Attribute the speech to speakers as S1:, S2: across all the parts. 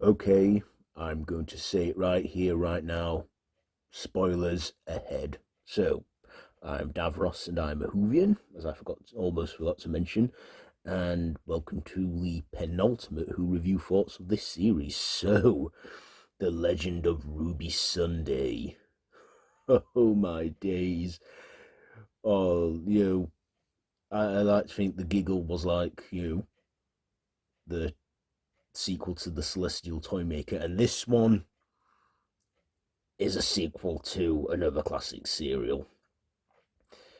S1: Okay, I'm going to say it right here, right now. Spoilers ahead. So, I'm Davros and I'm a Whovian, as almost forgot to mention. And welcome to the penultimate Who review thoughts of this series. So, The Legend of Ruby Sunday. Oh my days. Oh, I like to think the giggle was like, the sequel to the Celestial Toymaker, and this one is a sequel to another classic serial.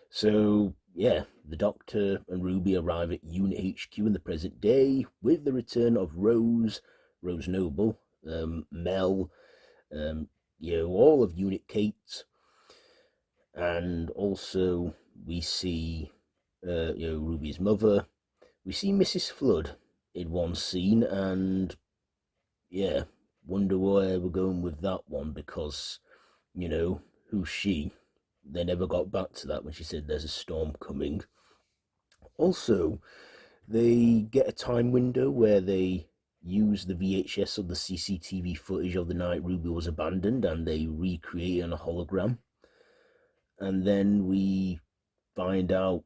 S1: So, yeah, the Doctor and Ruby arrive at U.N.I.T HQ in the present day with the return of Rose Noble, Mel, all of Unit Kate, and also we see, Ruby's mother. We see Mrs. Flood in one scene, and yeah, wonder where we're going with that one because, who's she? They never got back to that when she said there's a storm coming. Also, they get a time window where they use the VHS of the CCTV footage of the night Ruby was abandoned and they recreate it on a hologram. And then we find out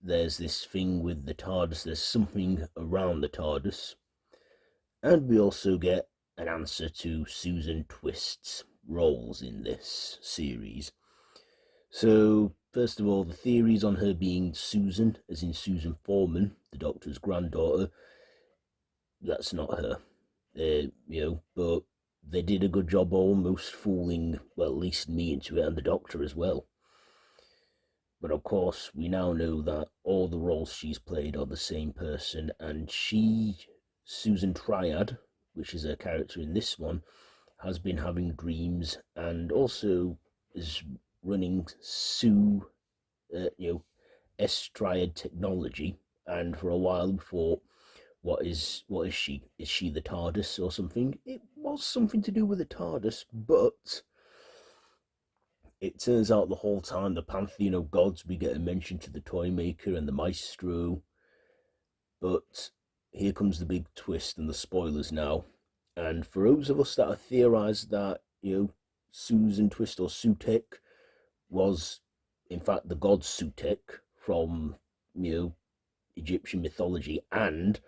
S1: there's this thing with the TARDIS, there's something around the TARDIS. And we also get an answer to Susan Twist's roles in this series. So, first of all, the theories on her being Susan, as in Susan Foreman, the Doctor's granddaughter, that's not her. But they did a good job almost fooling, well, at least me into it and the Doctor as well. But of course, we now know that all the roles she's played are the same person, and Susan Triad, which is her character in this one, has been having dreams and also is running S Triad technology. And for a while before, what is she? Is she the TARDIS or something? It was something to do with the TARDIS, but it turns out the whole time the pantheon of gods we get a mention to the Toymaker and the Maestro. But here comes the big twist and the spoilers now. And for those of us that have theorized that, Susan Twist or Sutek was in fact the god Sutek from, Egyptian mythology and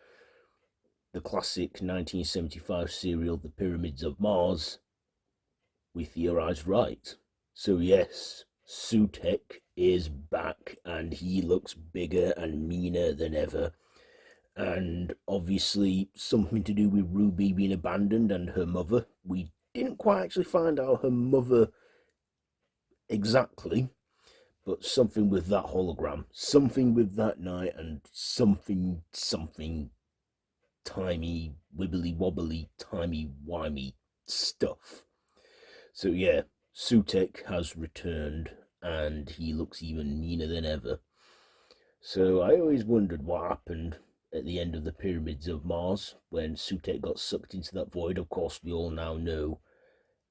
S1: the classic 1975 serial The Pyramids of Mars, we theorized right. So yes, Sutek is back and he looks bigger and meaner than ever. And obviously something to do with Ruby being abandoned and her mother. We didn't quite actually find out her mother exactly, but something with that hologram, something with that night, and something timey, wibbly wobbly, timey wimey stuff. So yeah, Sutek has returned and he looks even meaner than ever. So I always wondered what happened at the end of the Pyramids of Mars when Sutek got sucked into that void. Of course, we all now know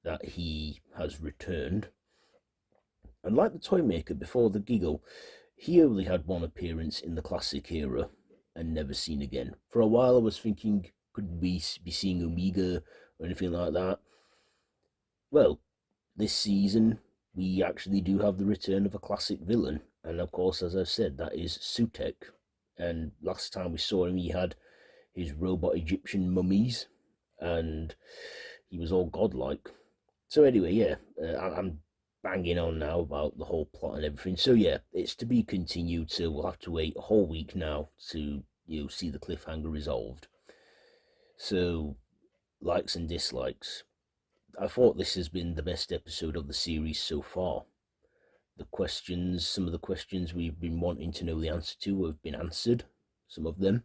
S1: that he has returned. And like the Toymaker before the giggle, he only had one appearance in the classic era and never seen again. For a while, I was thinking, could we be seeing Omega or anything like that? Well, this season, we actually do have the return of a classic villain. And of course, as I've said, that is Sutek. And last time we saw him, he had his robot Egyptian mummies and he was all godlike. So, anyway, yeah, I'm banging on now about the whole plot and everything. So, yeah, it's to be continued. So, we'll have to wait a whole week now to see the cliffhanger resolved. So, likes and dislikes. I thought this has been the best episode of the series so far. Some of the questions we've been wanting to know the answer to have been answered, some of them.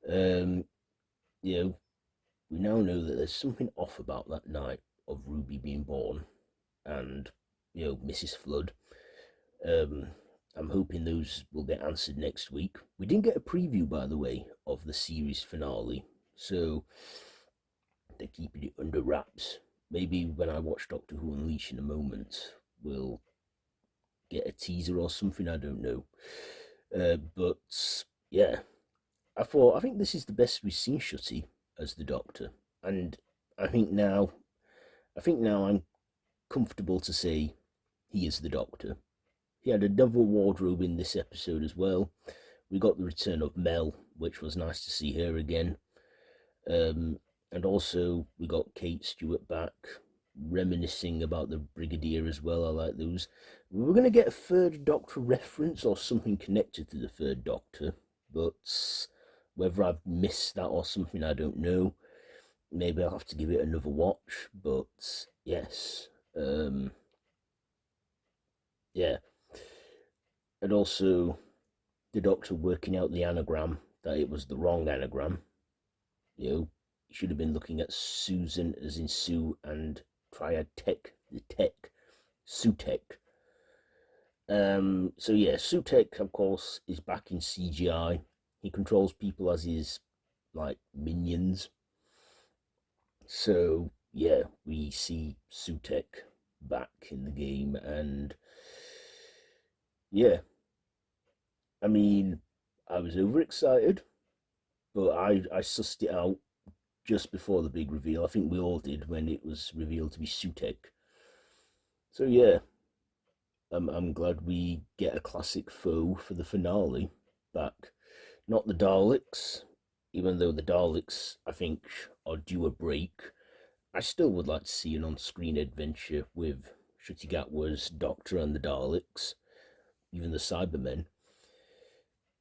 S1: Um, we now know that there's something off about that night of Ruby being born and, Mrs. Flood. I'm hoping those will get answered next week. We didn't get a preview, by the way, of the series finale, so they're keeping it under wraps. Maybe when I watch Doctor Who Unleashed in a moment, we'll get a teaser or something, I don't know. But yeah, I think this is the best we've seen Shutty as the Doctor, and I think now, I'm comfortable to say he is the Doctor. He had a double wardrobe in this episode as well. We got the return of Mel, which was nice to see her again. And also we got Kate Stewart back, reminiscing about the Brigadier as well. I like those. We were going to get a third Doctor reference or something connected to the third Doctor, but whether I've missed that or something, I don't know. Maybe I'll have to give it another watch, but yes. Yeah. And also the Doctor working out the anagram, that it was the wrong anagram. You know, you should have been looking at Susan as in Sue and Triad Tech, the Tech, Sutek. So yeah, Sutek, of course, is back in CGI. He controls people as his like minions. So yeah, we see Sutek back in the game, and yeah, I mean, I was overexcited, but I sussed it out just before the big reveal. I think we all did when it was revealed to be Sutek. So yeah, I'm glad we get a classic foe for the finale back. Not the Daleks, even though the Daleks, I think, are due a break. I still would like to see an on-screen adventure with Ncuti Gatwa's Doctor and the Daleks, even the Cybermen,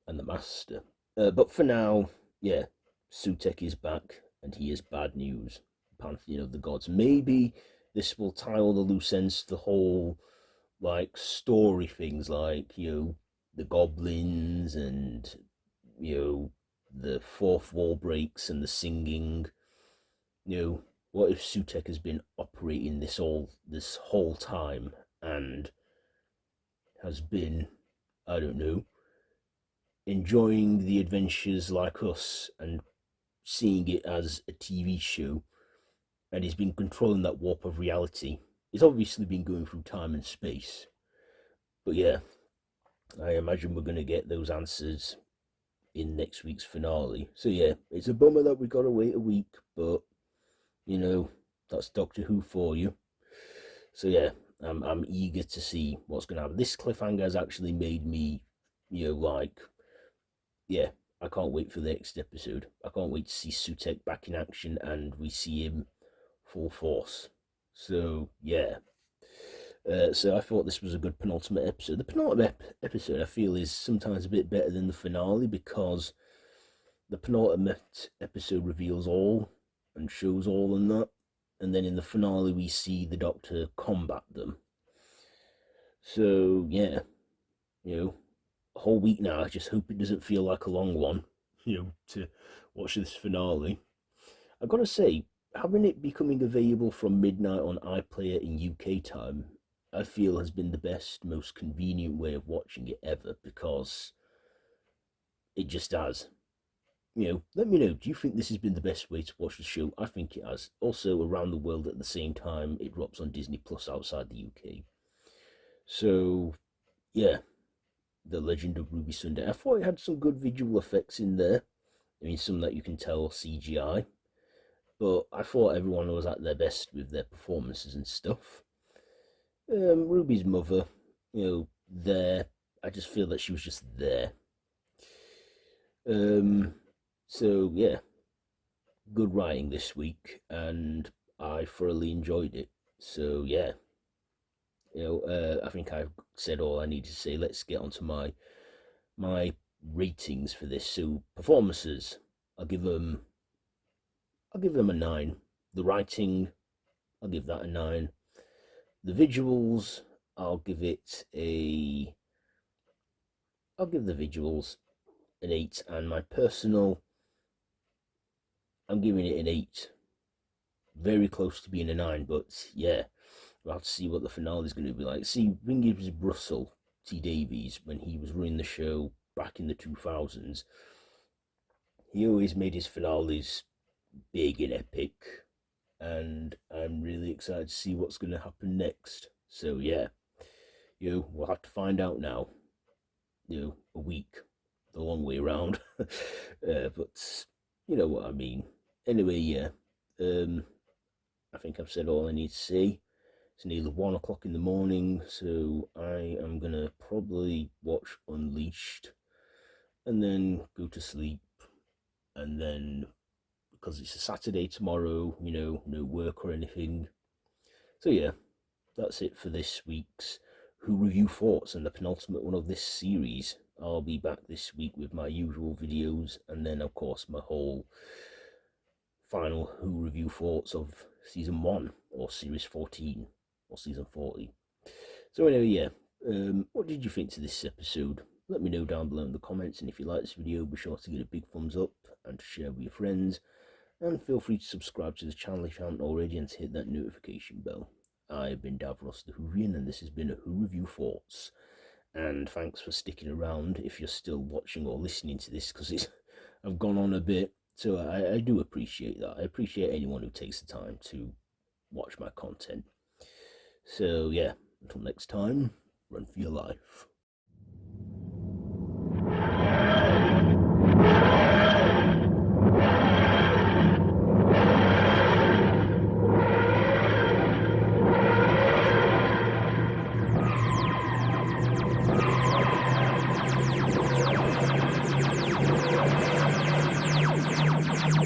S1: and the Master. But for now, yeah, Sutek is back, and he is bad news. Pantheon of the Gods. Maybe this will tie all the loose ends to the whole like story things, like the goblins and the fourth wall breaks and the singing. What if Sutek has been operating this whole time and has been, I don't know, enjoying the adventures like us and seeing it as a TV show, and he's been controlling that warp of reality. He's obviously been going through time and space. But yeah, I imagine we're going to get those answers in next week's finale. So yeah, it's a bummer that we got to wait a week, but that's Doctor Who for you. So yeah, I'm eager to see what's going to happen. This cliffhanger has actually made me, yeah, I can't wait for the next episode. I can't wait to see Sutek back in action and we see him full force. So yeah. So I thought this was a good penultimate episode. The penultimate episode, I feel, is sometimes a bit better than the finale because the penultimate episode reveals all and shows all and that. And then in the finale, we see the Doctor combat them. So, yeah, a whole week now. I just hope it doesn't feel like a long one, to watch this finale. I've got to say, having it becoming available from midnight on iPlayer in UK time, I feel has been the best, most convenient way of watching it ever because it just has. Let me know. Do you think this has been the best way to watch the show? I think it has. Also, around the world at the same time, it drops on Disney Plus outside the UK. So, yeah, The Legend of Ruby Sunday. I thought it had some good visual effects in there. I mean, some that you can tell CGI. But I thought everyone was at their best with their performances and stuff. Ruby's mother, there. I just feel that she was just there. So yeah, good writing this week, and I thoroughly enjoyed it. So yeah, I think I've said all I need to say. Let's get on to my ratings for this. So performances, I'll give them a 9. The writing, I'll give that a 9. The visuals, I'll give the visuals an 8, and my personal, I'm giving it an 8. Very close to being a 9, but yeah, we'll have to see what the finale is going to be like. See, Ringy's Russell T Davies, when he was running the show back in the 2000s, he always made his finales big and epic, and I'm really excited to see what's going to happen next. So yeah, we'll have to find out now. A week, the long way around. But you know what I mean. Anyway, yeah. I think I've said all I need to say. It's nearly 1 o'clock in the morning, so I am gonna probably watch Unleashed and then go to sleep. And then, because it's a Saturday tomorrow, no work or anything. So, yeah, that's it for this week's Who Review Thoughts and the penultimate one of this series. I'll be back this week with my usual videos, and then, of course, my whole final Who Review Thoughts of Season 1, or Series 14, or Season 40. So anyway, yeah, what did you think to this episode? Let me know down below in the comments, and if you like this video, be sure to give it a big thumbs up and to share with your friends, and feel free to subscribe to the channel if you haven't already and to hit that notification bell. I've been Davros the Whovian, and this has been a Who Review Thoughts. And thanks for sticking around if you're still watching or listening to this, because I've gone on a bit, so I do appreciate that. I appreciate anyone who takes the time to watch my content. So yeah, until next time, run for your life.